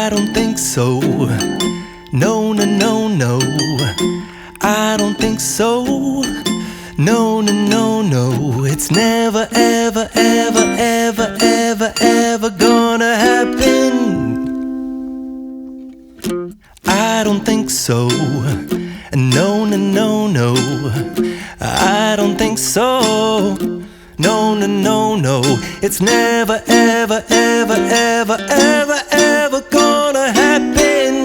I don't think so. No, no, no, no. I don't think so. No, no, no, no. It's never, ever, ever, ever, ever, ever gonna happen. I don't think so. No, no, no, no. I don't think so. No, no, no, no. It's never, ever, ever, ever, ever, ever gonna happen.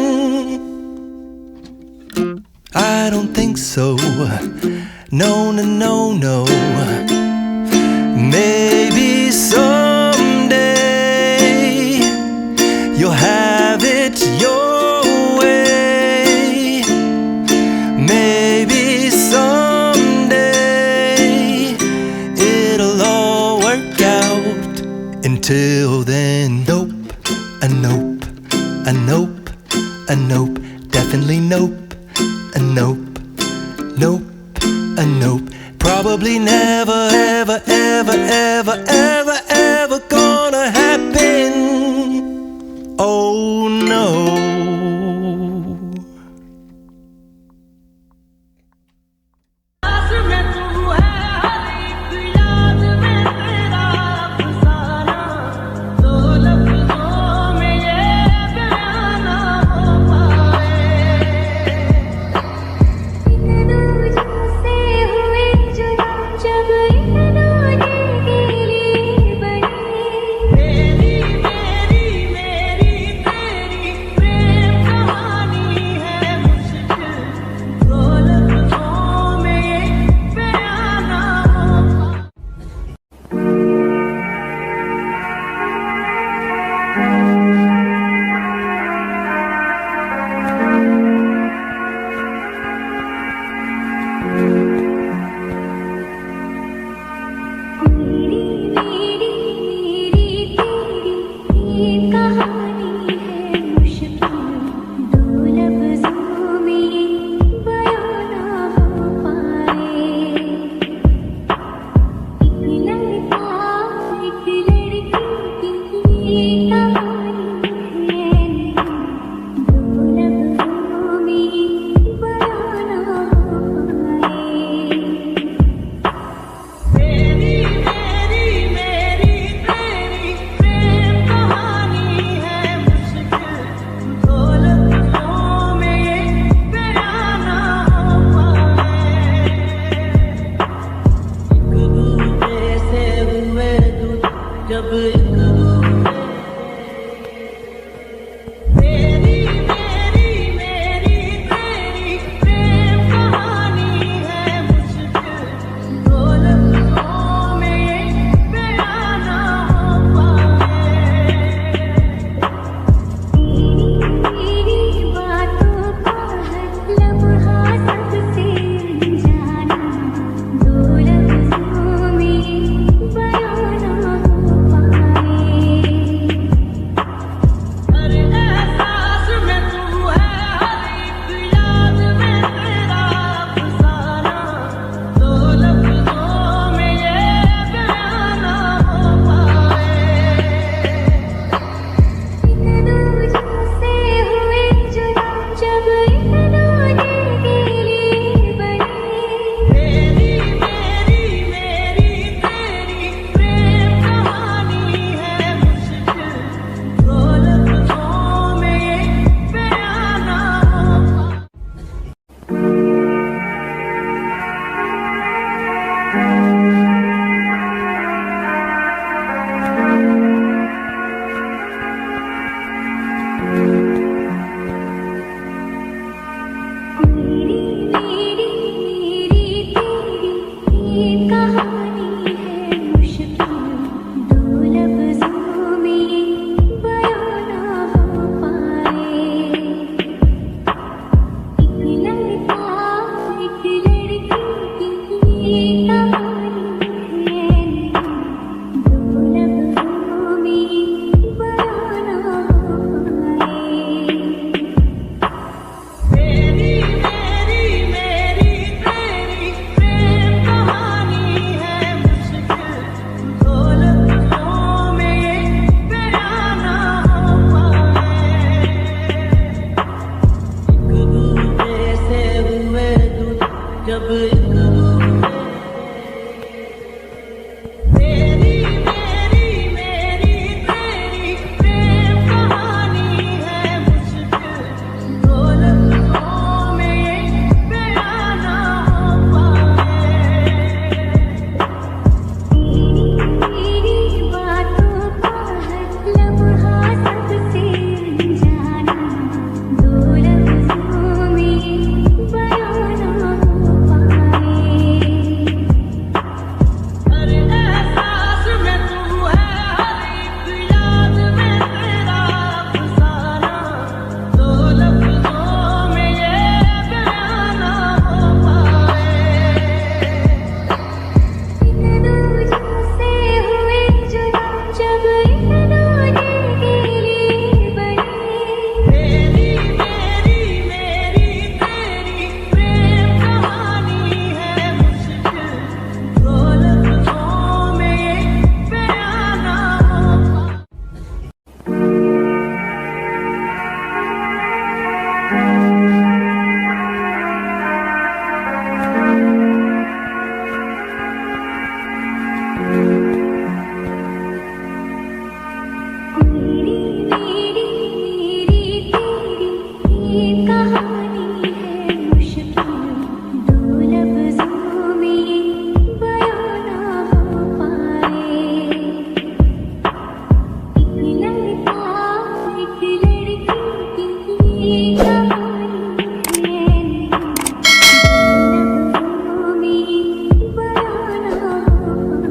I don't think so. No, no, no, no. Maybe someday you'll have it your way. Maybe someday it'll all work out. Until then, nope, a nope, a nope, a nope, definitely nope, a nope, nope, a nope. Probably never, ever, ever, ever, ever, ever gonna happen. Oh no.